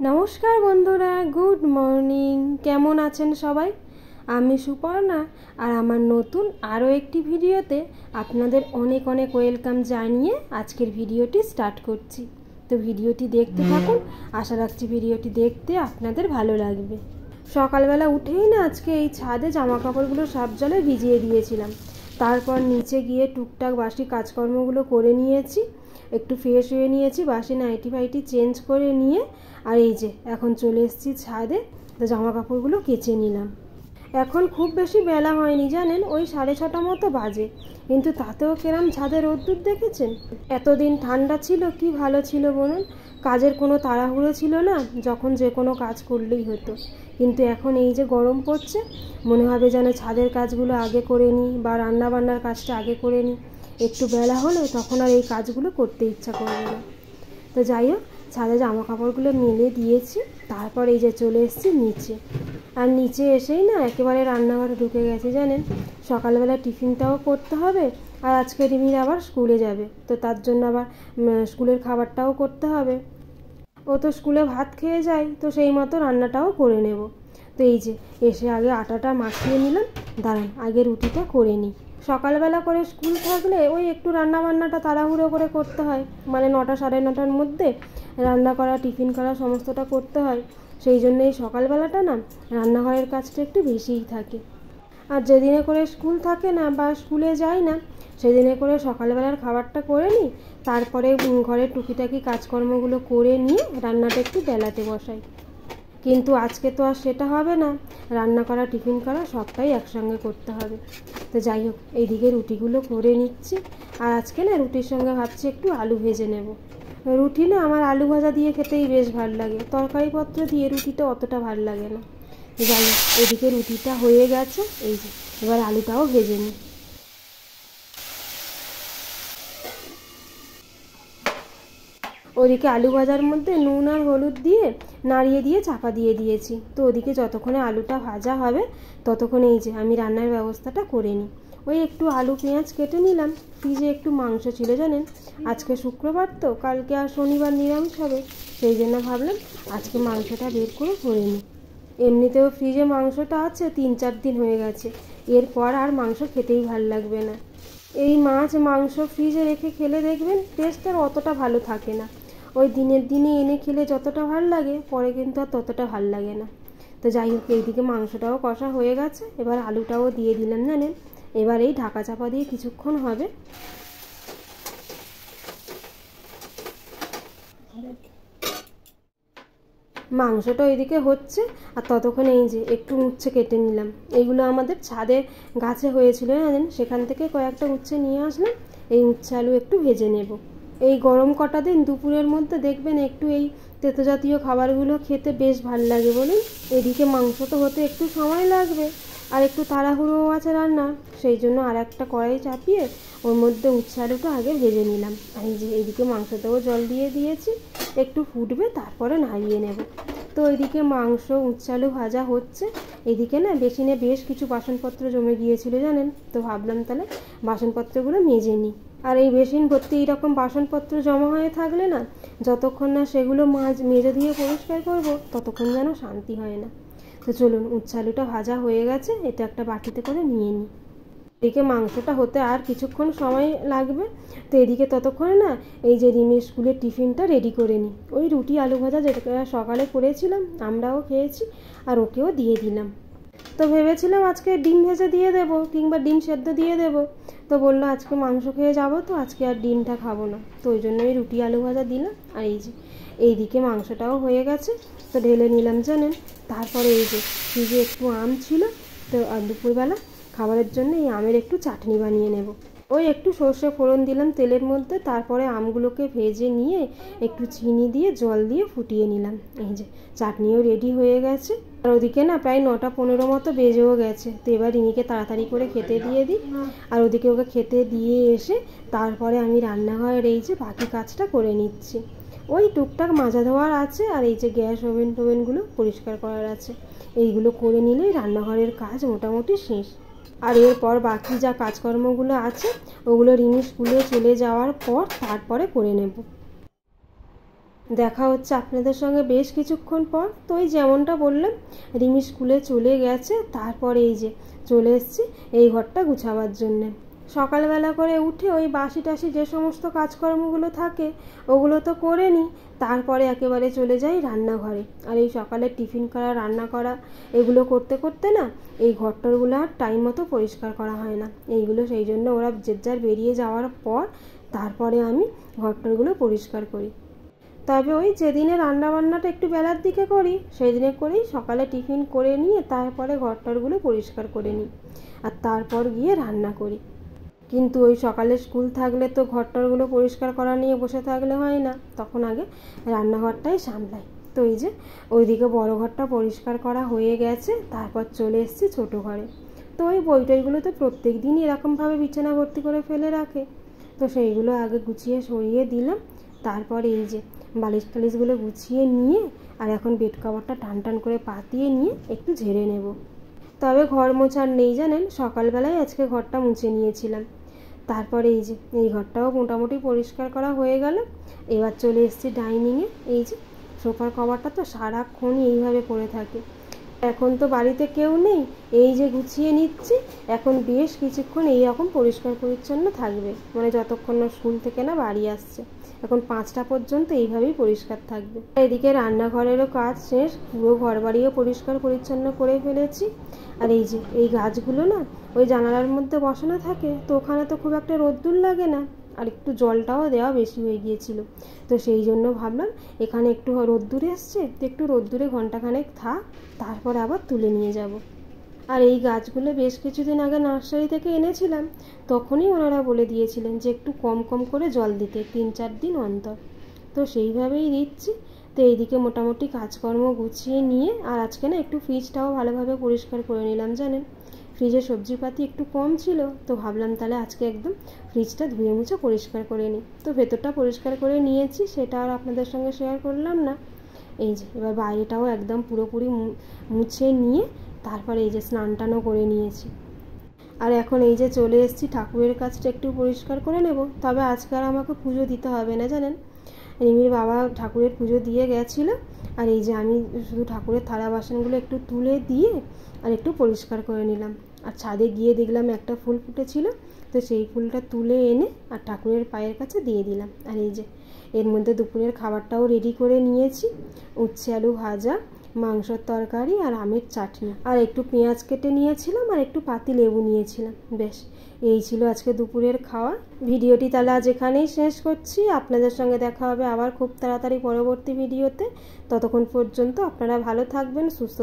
নমস্কার বন্ধুরা, good morning. কেমন আছেন সবাই? আমি সুপর্ণা, আর আমার নতুন আরও একটি ভিডিওতে আপনাদের অনেক অনেক ওয়েলকাম জানিয়ে আজকের ভিডিওটি স্টার্ট করছি। তো ভিডিওটি দেখতে থাকুন, আশা রাখছি ভিডিওটি দেখতে আপনাদের ভালো লাগবে। সকালবেলা উঠেই না আজকে এই ছাদে জামা কাপড়গুলো সার্ফ জলে ভিজিয়ে দিয়েছিলাম। তারপর নিচে গিয়ে টুকটাক বাসি কাজকর্মগুলো করে নিয়েছি, একটু ফ্রেশ হয়ে নিয়েছি, বাসি নাইটি ফাইটি চেঞ্জ করে নিয়ে আর এই যে এখন চলে এসেছি ছাদে। তো জামা কাপড়গুলো কেচে নিলাম। এখন খুব বেশি বেলা হয়নি জানেন, ওই 6:30 মতো বাজে, কিন্তু তাতেও কেরাম ছাদে রোদ্দুর দেখেছেন। এতদিন ঠান্ডা ছিল, কি ভালো ছিল বলুন, কাজের কোনো তাড়াহুড়ো ছিল না, যখন যে কোনো কাজ করলেই হতো। কিন্তু এখন এই যে গরম পড়ছে, মনে হবে যেন ছাদের কাজগুলো আগে করে নিই বা রান্নাবান্নার কাজটা আগে করে নিই। একটু বেলা হলে তখন আর এই কাজগুলো করতে ইচ্ছা করবে না। তো যাই হোক, ছাদে জামা কাপড়গুলো মেলে দিয়েছি, তারপর এই যে চলে এসেছি নিচে। আর নিচে এসেই না একেবারে রান্নাঘরে ঢুকে গেছি জানেন। সকালবেলা টিফিনটাও করতে হবে, আর আজকে রিমির আবার স্কুলে যাবে, তো তার জন্য আবার স্কুলের খাবারটাও করতে হবে। ও তো স্কুলে ভাত খেয়ে যায়, তো সেই মতো রান্নাটাও করে নেব। তো এই যে এসে আগে আটাটা মাখিয়ে নিলাম, দাঁড়ান আগে রুটিটা করে নিই। সকালবেলা করে স্কুল থাকলে ওই একটু রান্নাবান্নাটা তাড়াহুড়ো করে করতে হয়, মানে 9টা 9:30টার মধ্যে রান্না করা, টিফিন করা সমস্তটা করতে হয়। সেই জন্য এই সকালবেলাটা না রান্নাঘরের কাজটা একটু বেশিই থাকে। আর যেদিনে করে স্কুল থাকে না বা স্কুলে যাই না, সেদিনে করে সকালবেলার খাবারটা করে নিই, তারপরে ঘরের টুকিটাকি কাজকর্মগুলো করে নিয়ে রান্নাটা একটু বেলাতে বসাই। কিন্তু আজকে তো আর সেটা হবে না, রান্না করা, টিফিন করা সবটাই একসঙ্গে করতে হবে। তো যাই হোক, এইদিকে রুটিগুলো করে নিচ্ছি। আর আজকে না রুটির সঙ্গে ভাবছি একটু আলু ভেজে নেব। রুটি না আমার আলু ভাজা দিয়ে খেতেই বেশ ভালো লাগে, তরকারিপত্র দিয়ে রুটিটা অতটা ভালো লাগে না। যাই হোক, এদিকে রুটিটা হয়ে গেছে, এই যে এবার আলুটাও ভেজে নিই। ওদিকে আলু ভাজার মধ্যে নুন আর হলুদ দিয়ে নাড়িয়ে দিয়ে চাপা দিয়ে দিয়েছি। তো ওদিকে যতক্ষণে আলুটা ভাজা হবে ততক্ষণে এই যে আমি রান্নার ব্যবস্থাটা করে নিই। ওই একটু আলু পেঁয়াজ কেটে নিলাম। ফ্রিজে একটু মাংস ছিল জানেন, আজকে শুক্রবার তো, কালকে আর শনিবার নিরামিষ হবে, সেই জন্য ভাবলাম আজকে মাংসটা বের করে নিই। এমনিতেও ফ্রিজে মাংসটা আছে 3-4 দিন হয়ে গেছে, এরপর আর মাংস খেতেই ভাল লাগবে না। এই মাছ মাংস ফ্রিজে রেখে খেলে দেখবেন টেস্ট আর অতটা ভালো থাকে না। ওই দিনের দিনে এনে খেলে যতটা ভাল লাগে, পরে কিন্তু আর ততটা ভাল লাগে না। তো যাই হোক, এইদিকে মাংসটাও কষা হয়ে গেছে, এবার আলুটাও দিয়ে দিলাম জানেন। এবার এই ঢাকা চাপা দিয়ে কিছুক্ষণ হবে। মাংসটা ওইদিকে হচ্ছে, আর ততক্ষণে এই যে একটু উচ্ছে কেটে নিলাম। এইগুলো আমাদের ছাদে গাছে হয়েছিল জানেন, সেখান থেকে কয়েকটা উচ্ছে নিয়ে আসলাম। এই উচ্ছে আলু একটু ভেজে নেব। এই গরম কটা দিন দুপুরের মধ্যে দেখবেন একটু এই তেতো জাতীয় খাবারগুলো খেতে বেশ ভালো লাগে বলুন। এদিকে মাংস তো হতে একটু সময় লাগবে, আর একটু তাড়াহুড়োও আছে রান্না, সেই জন্য আর একটা কড়াই চাপিয়ে ওর মধ্যে উচ্ছে আলুটা আগে ভেজে নিলাম। আর এই যে এইদিকে মাংসতেও জল দিয়ে দিয়েছি, একটু ফুটবে তারপরে নাড়িয়ে নেব। তো ওইদিকে মাংস উচ্ছে আলু ভাজা হচ্ছে, এদিকে না বেসিনে বেশ কিছু বাসনপত্র জমে গিয়েছিল জানেন, তো ভাবলাম তাহলে বাসনপত্রগুলো মেজে নিই। আর এই বেসিন ভর্তি এইরকম বাসনপত্র জমা হয়ে থাকলে না, যতক্ষণ না সেগুলো মেজে দিয়ে পরিষ্কার করব ততক্ষণ যেন শান্তি হয় না। তো চলুন, উচ্ছে আলুটা ভাজা হয়ে গেছে, এটা একটা বাটিতে করে নিয়ে নিই। এদিকে মাংসটা হতে আর কিছুক্ষণ সময় লাগবে, তো এদিকে ততক্ষণে না এই যে রিমির স্কুলের টিফিনটা রেডি করে নিই। ওই রুটি আলু ভাজা যেটা সকালে করেছিলাম, আমরাও খেয়েছি আর ওকেও দিয়ে দিলাম। তো ভেবেছিলাম আজকে ডিম ভেজে দিয়ে দেবো কিংবা ডিম সেদ্ধ দিয়ে দেবো, তো বললো আজকে মাংস খেয়ে যাবো, তো আজকে আর ডিমটা খাবো না, তো ওই জন্যই রুটি আলু ভাজা দিলাম। আর এই যে এইদিকে মাংসটাও হয়ে গেছে, তো ঢেলে নিলাম জানেন। তারপরে এই যে ফ্রিজে একটু আম ছিল, তো দুপুরবেলা খাবারের জন্য এই আমের একটু চাটনি বানিয়ে নেব। ওই একটু সর্ষে ফোড়ন দিলাম তেলের মধ্যে, তারপরে আমগুলোকে ভেজে নিয়ে একটু চিনি দিয়ে জল দিয়ে ফুটিয়ে নিলাম। এই যে চাটনিও রেডি হয়ে গেছে। আর ওদিকে না প্রায় 9টা 15 মতো বেজেও গেছে, তো এবার রিমিকে তাড়াতাড়ি করে খেতে দিয়ে দিই। আর ওদিকে ওকে খেতে দিয়ে এসে তারপরে আমি রান্নাঘরের এই যে বাকি কাজটা করে নিচ্ছি। ওই টুকটাক মাজা ধোয়ার আছে, আর এই যে গ্যাস ওভেন টোভেনগুলো পরিষ্কার করার আছে, এইগুলো করে নিলেই রান্নাঘরের কাজ মোটামুটি শেষ। আর এরপর বাকি যা কাজকর্মগুলো আছে ওগুলো রিমি স্কুলে চলে যাওয়ার পর তারপরে করে নেব। দেখা হচ্ছে আপনাদের সঙ্গে বেশ কিছুক্ষণ পর। তো ওই যেমনটা বললাম, রিমি স্কুলে চলে গেছে, তারপরে এই যে চলে এসেছি এই ঘরটা গুছাবার জন্যে। সকালবেলা করে উঠে ওই বাসি টাসি যে সমস্ত কাজকর্মগুলো থাকে ওগুলো তো করে নিই, তারপরে একেবারে চলে যাই রান্নাঘরে। আর এই সকালে টিফিন করা, রান্না করা, এগুলো করতে করতে না এই ঘরটরগুলো আর টাইম মতো পরিষ্কার করা হয় না। এইগুলো সেই জন্য ওরা যে যার বেরিয়ে যাওয়ার পর তারপরে আমি ঘরটরগুলো পরিষ্কার করি। তবে ওই যেদিনে রান্নাবান্নাটা একটু বেলার দিকে করি সেই দিনে করেই সকালে টিফিন করে নিয়ে তারপরে ঘরটরগুলো পরিষ্কার করে নিই, আর তারপর গিয়ে রান্না করি। কিন্তু ওই সকালে স্কুল থাকলে তো ঘরটরগুলো পরিষ্কার করা নিয়ে বসে থাকলে হয় না, তখন আগে রান্নাঘরটাই সামলাই। তো এই যে ওইদিকে বড় ঘরটা পরিষ্কার করা হয়ে গেছে, তারপর চলে এসেছি ছোটো ঘরে। তো ওই বইটইগুলো তো প্রত্যেক দিনই এরকমভাবে বিছানা ভর্তি করে ফেলে রাখে, তো সেইগুলো আগে গুছিয়ে সরিয়ে দিলাম। তারপরে এই যে বালিশ টালিশগুলো গুছিয়ে নিয়ে আর এখন বেড কভারটা টান টান করে পাতিয়ে নিয়ে একটু ঝেড়ে নেব। তবে ঘর মোছার নেই জানেন, সকালবেলায় আজকে ঘরটা মুছে নিয়েছিলাম। তারপরে এই যে এই ঘরটাও মোটামুটি পরিষ্কার করা হয়ে গেল। এবার চলে এসেছি ডাইনিংয়ে। এই যে সোফার কভারটা তো সারাক্ষণই এইভাবে পড়ে থাকে, এখন তো বাড়িতে কেউ নেই, এই যে গুছিয়ে নিচ্ছি। এখন বেশ কিছুক্ষণ এইরকম পরিষ্কার পরিচ্ছন্ন থাকবে, মানে যতক্ষণ না স্কুল থেকে না বাড়ি আসছে, এখন 5টা পর্যন্ত এইভাবেই পরিষ্কার থাকবে। এদিকে রান্নাঘরেরও কাজ শেষ, পুরো ঘর বাড়িও পরিষ্কার পরিচ্ছন্ন করে ফেলেছি। আর এই যে এই গাছগুলো না ওই জানালার মধ্যে বসানো থাকে, তো ওখানে তো খুব একটা রোদ্দুর লাগে না, আর একটু জলটাও দেওয়া বেশি হয়ে গিয়েছিল, তো সেই জন্য ভাবলাম এখানে একটু রোদ্দুরে এসছে, তো একটু রোদ্দুরে ঘন্টাখানেক থাক, তারপর আবার তুলে নিয়ে যাব। আর এই গাছগুলো বেশ কিছুদিন আগে নার্সারি থেকে এনেছিলাম, তখনই ওনারা বলে দিয়েছিলেন যে একটু কম কম করে জল দিতে 3-4 দিন অন্তর, তো সেইভাবেই দিচ্ছি। তো এইদিকে মোটামুটি কাজকর্ম গুছিয়ে নিয়ে আর আজকে না একটু ফ্রিজটাও ভালোভাবে পরিষ্কার করে নিলাম জানেন, ফ্রিজে সবজিপাতি একটু কম ছিল, তো ভাবলাম তাহলে আজকে একদম ফ্রিজটা ধুয়ে মুছে পরিষ্কার করে নিই। তো ভেতরটা পরিষ্কার করে নিয়েছি, সেটা আর আপনাদের সঙ্গে শেয়ার করলাম না। এই যে এবার বাইরেটাও একদম পুরোপুরি মুছে নিয়ে তারপরে এই যে স্নান টানও করে নিয়েছি। আর এখন এই যে চলে এসেছি ঠাকুরের কাজটা একটু পরিষ্কার করে নেব। তবে আজকে আর আমাকে পুজো দিতে হবে না জানেন, রিমির বাবা ঠাকুরের পুজো দিয়ে গেছিলো। আর এই যে আমি শুধু ঠাকুরের থালা বাসনগুলো একটু তুলে দিয়ে আর একটু পরিষ্কার করে নিলাম। আর ছাদে গিয়ে দেখলাম একটা ফুল ফুটেছিল, তো সেই ফুলটা তুলে এনে আর ঠাকুরের পায়ের কাছে দিয়ে দিলাম। আর এই যে এর মধ্যে দুপুরের খাবারটাও রেডি করে নিয়েছি, উচ্ছে আলু ভাজা, মাংসর তরকারি আর আমের চাটনি, আর একটু পেঁয়াজ কেটে নিয়েছিলাম আর একটু পাতি লেবু নিয়েছিলাম। বেশ, এই ছিল আজকে দুপুরের খাওয়া। ভিডিওটি তাহলে আজ এখানেই শেষ করছি। আপনাদের সঙ্গে দেখা হবে আবার খুব তাড়াতাড়ি পরবর্তী ভিডিওতে। ততক্ষণ পর্যন্ত আপনারা ভালো থাকবেন, সুস্থ